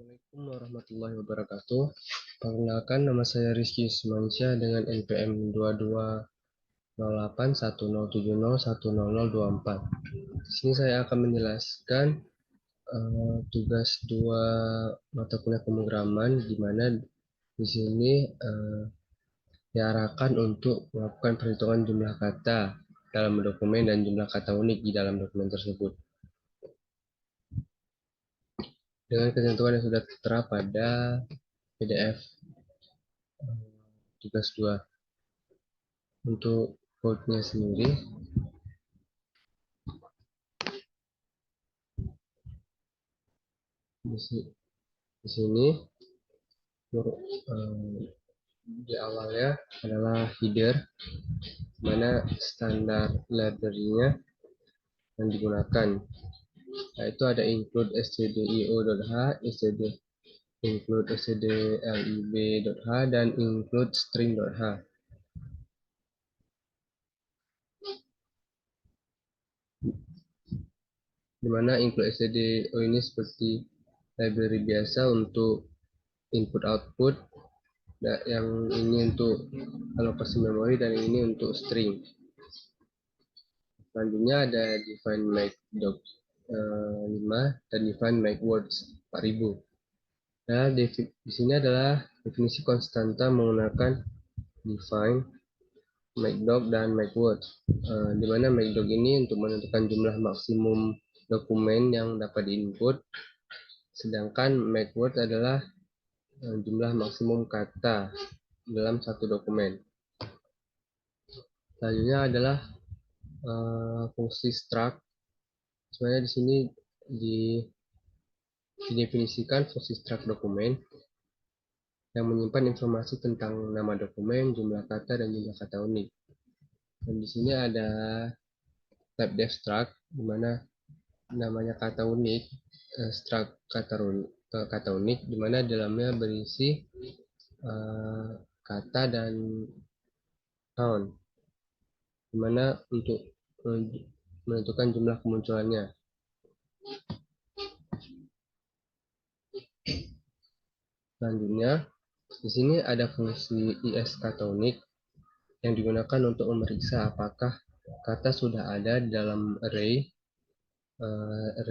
Assalamualaikum warahmatullahi wabarakatuh. Perkenalkan, nama saya Rizky Sumansyah dengan NPM 220810701024. Di sini saya akan menjelaskan tugas dua mata kuliah pemrograman, di mana di sini diarahkan untuk melakukan perhitungan jumlah kata dalam dokumen dan jumlah kata unik di dalam dokumen tersebut, dengan ketentuan yang sudah tertera pada PDF tugas 2. Untuk code-nya sendiri, di sini di awalnya adalah header, mana standar library-nya yang digunakan, yaitu ada include stdio.h, include stdlib.h, dan include string.h. Dimana include stdio ini seperti library biasa untuk input output, yang ini untuk alokasi memori dan ini untuk string. Selanjutnya ada define make doc 5 dan define make words 4000. Nah, di sini adalah definisi konstanta menggunakan define, make doc, dan make words. Di mana make doc ini untuk menentukan jumlah maksimum dokumen yang dapat diinput, sedangkan make word adalah jumlah maksimum kata dalam satu dokumen. Selanjutnya adalah fungsi struct. Sebenarnya di sini didefinisikan fungsi struct dokumen yang menyimpan informasi tentang nama dokumen, jumlah kata, dan jumlah kata unik. Dan di sini ada type def struct, di mana namanya kata unik, struct kata unik, di mana dalamnya berisi kata dan noun, di mana untuk menentukan jumlah kemunculannya. Selanjutnya, di sini ada fungsi is kata unik yang digunakan untuk memeriksa apakah kata sudah ada di dalam array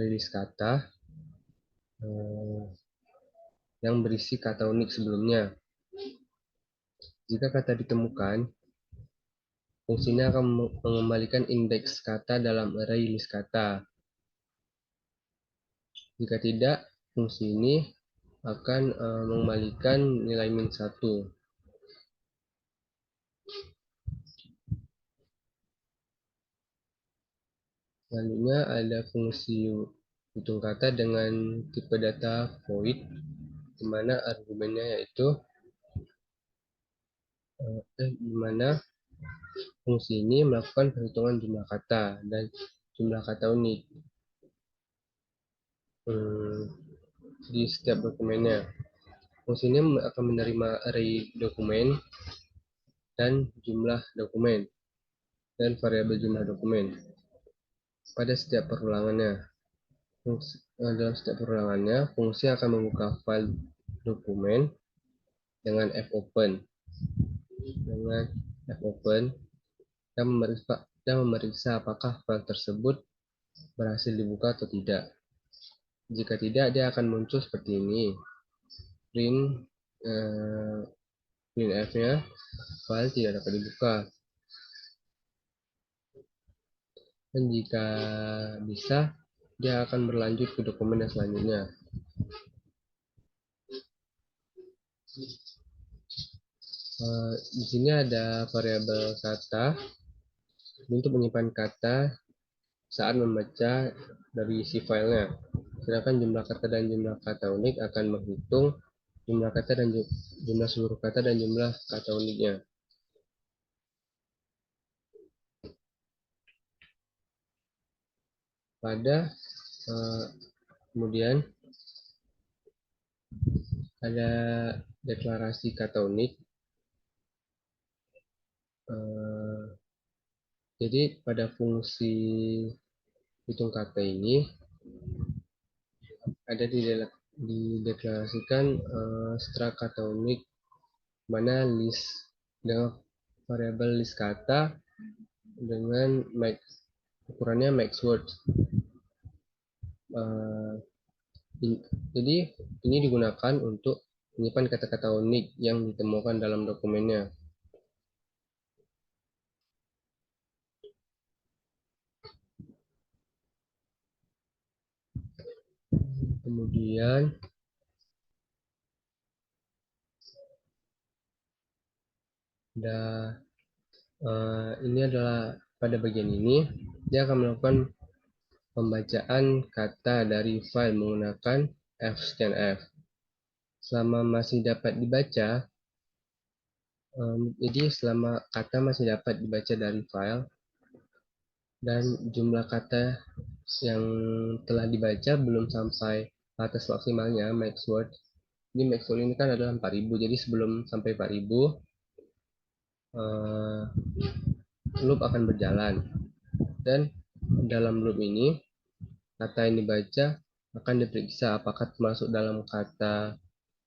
list kata yang berisi kata unik sebelumnya. Jika kata ditemukan, fungsinya akan mengembalikan indeks kata dalam array list kata. Jika tidak, fungsi ini akan mengembalikan nilai -1. Selanjutnya ada fungsi hitung kata dengan tipe data void, di mana argumennya yaitu di mana fungsi ini melakukan perhitungan jumlah kata dan jumlah kata unik di setiap dokumennya. Fungsi ini akan menerima array dokumen dan jumlah dokumen dan variabel jumlah dokumen pada setiap perulangannya. Dalam setiap perulangannya, fungsi akan membuka file dokumen dengan fopen dan memeriksa apakah file tersebut berhasil dibuka atau tidak. Jika tidak, dia akan muncul seperti ini. Printf-nya file tidak dapat dibuka. Dan jika bisa, dia akan berlanjut ke dokumen yang selanjutnya. Di sini ada variabel kata untuk menyimpan kata saat membaca dari isi filenya. Sedangkan jumlah kata dan jumlah kata unik akan menghitung jumlah kata dan jumlah seluruh kata dan jumlah kata uniknya. Kemudian ada deklarasi kata unik. Jadi pada fungsi hitung kata ini ada dideklarasikan struct kata unik mana list dengan variabel list kata dengan max ukurannya max word. Uh, jadi ini digunakan untuk menyimpan kata-kata unik yang ditemukan dalam dokumennya. Kemudian ini adalah pada bagian ini dia akan melakukan pembacaan kata dari file menggunakan fscanf. Selama masih dapat dibaca, jadi selama kata masih dapat dibaca dari file dan jumlah kata yang telah dibaca belum sampai batas maksimalnya max word. Jadi max word ini kan adalah 4000. Jadi sebelum sampai 4000 loop akan berjalan, dan dalam loop ini kata yang dibaca akan diperiksa apakah termasuk dalam kata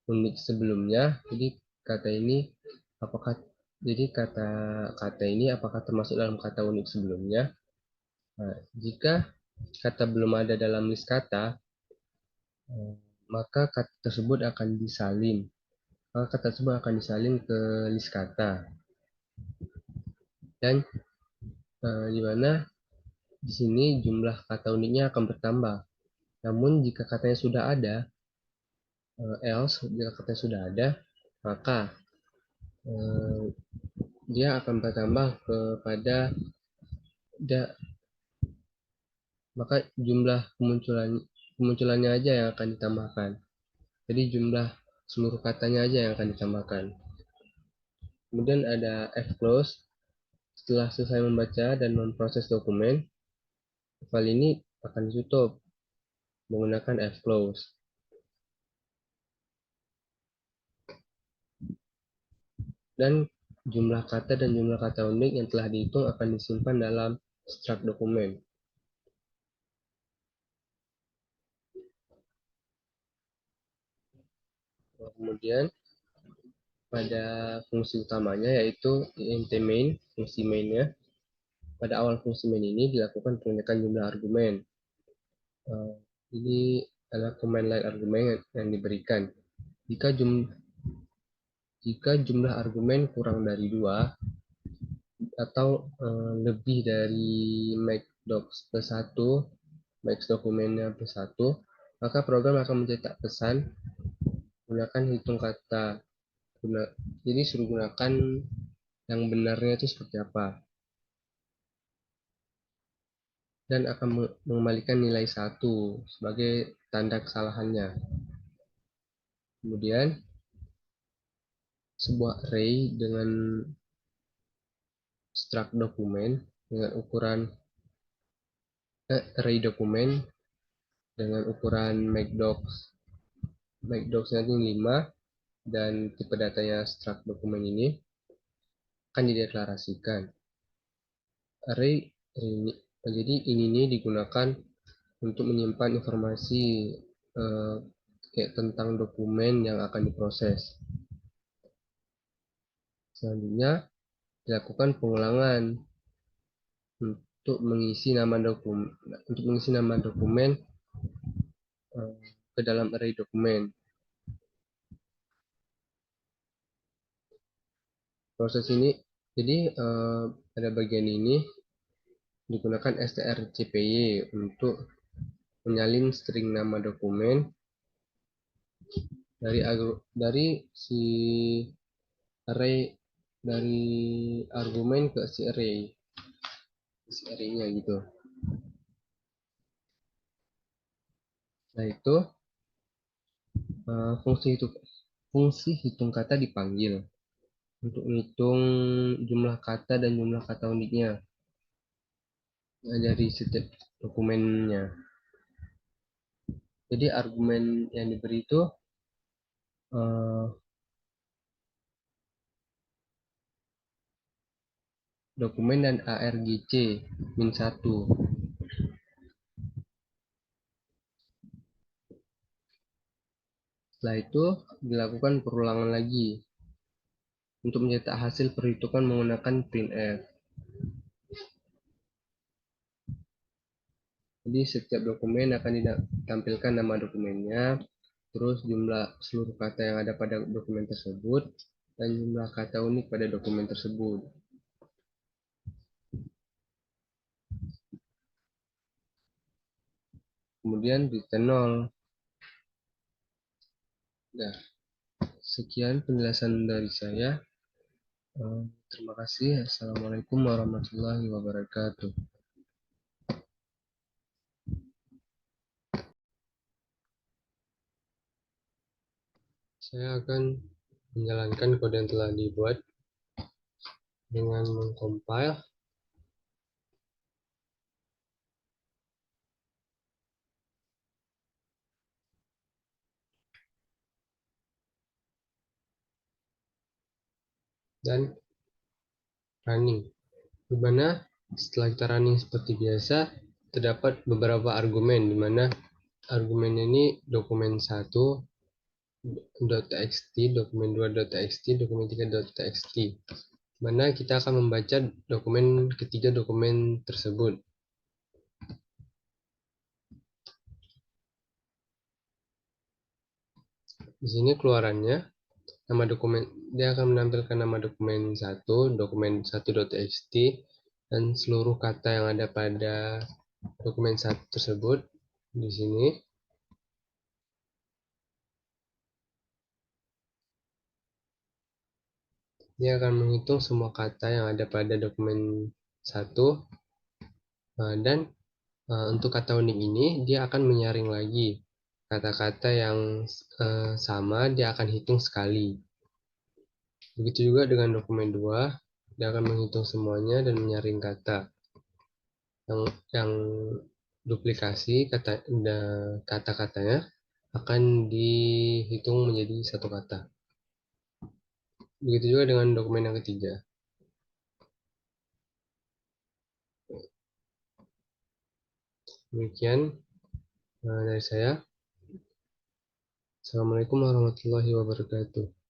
unik sebelumnya. Jadi kata ini apakah kata ini apakah termasuk dalam kata unik sebelumnya. Nah, jika kata belum ada dalam list kata, maka kata tersebut akan disalin. Maka kata tersebut akan disalin ke list kata. Dan di mana di sini jumlah kata uniknya akan bertambah. Namun jika katanya sudah ada, else jika katanya sudah ada, maka dia akan bertambah kepada maka jumlah kemunculannya aja yang akan ditambahkan. Jadi jumlah seluruh katanya aja yang akan ditambahkan. Kemudian ada fclose. Setelah selesai membaca dan memproses dokumen, file ini akan ditutup menggunakan fclose. Dan jumlah kata dan jumlah kata unik yang telah dihitung akan disimpan dalam struct dokumen. Kemudian pada fungsi utamanya yaitu int main, fungsi mainnya. Pada awal fungsi main ini dilakukan pengecekan jumlah argumen. Ini adalah command line argumen yang diberikan. Jika jumlah argumen kurang dari 2 atau lebih dari max plus 1, max dokumennya plus 1, maka program akan mencetak pesan gunakan hitung kata. Jadi suruh gunakan yang benarnya itu seperti apa, dan akan mengembalikan nilai 1 sebagai tanda kesalahannya. Kemudian sebuah array dengan struct dokumen dengan ukuran array dokumen dengan ukuran macdocs-nya 5 dan tipe datanya struct dokumen ini akan dideklarasikan. Array ini, jadi ini digunakan untuk menyimpan informasi kayak tentang dokumen yang akan diproses. Selanjutnya dilakukan pengulangan untuk mengisi nama dokumen ke dalam array dokumen. Proses ini jadi pada bagian ini digunakan strcpy untuk menyalin string nama dokumen dari si array, dari argumen ke si array-nya gitu. Nah itu fungsi hitung kata dipanggil untuk menghitung jumlah kata dan jumlah kata uniknya dari setiap dokumennya. Jadi argumen yang diberi itu dokumen dan argc -1. Setelah itu dilakukan perulangan lagi untuk mencetak hasil perhitungan menggunakan printf. Jadi setiap dokumen akan ditampilkan nama dokumennya, terus jumlah seluruh kata yang ada pada dokumen tersebut, dan jumlah kata unik pada dokumen tersebut. Kemudian return 0. Nah, sekian penjelasan dari saya. Terima kasih. Assalamualaikum warahmatullahi wabarakatuh. Saya akan menjalankan kode yang telah dibuat dengan mengcompile dan running. Di mana setelah kita running seperti biasa, terdapat beberapa argumen, di mana argumen ini dokumen 1.txt, dokumen 2.txt, dokumen 3.txt, mana kita akan membaca dokumen ketiga dokumen tersebut. Di sini keluarannya, nama dokumen, dia akan menampilkan nama dokumen 1, dokumen 1.txt, dan seluruh kata yang ada pada dokumen 1 tersebut. Di sini dia akan menghitung semua kata yang ada pada dokumen 1, dan untuk kata unik ini dia akan menyaring lagi kata-kata yang sama, dia akan hitung sekali. Begitu juga dengan dokumen 2, dia akan menghitung semuanya dan menyaring kata yang duplikasi kata-katanya akan dihitung menjadi satu kata. Begitu juga dengan dokumen yang ketiga. Demikian dari saya. Assalamualaikum warahmatullahi wabarakatuh.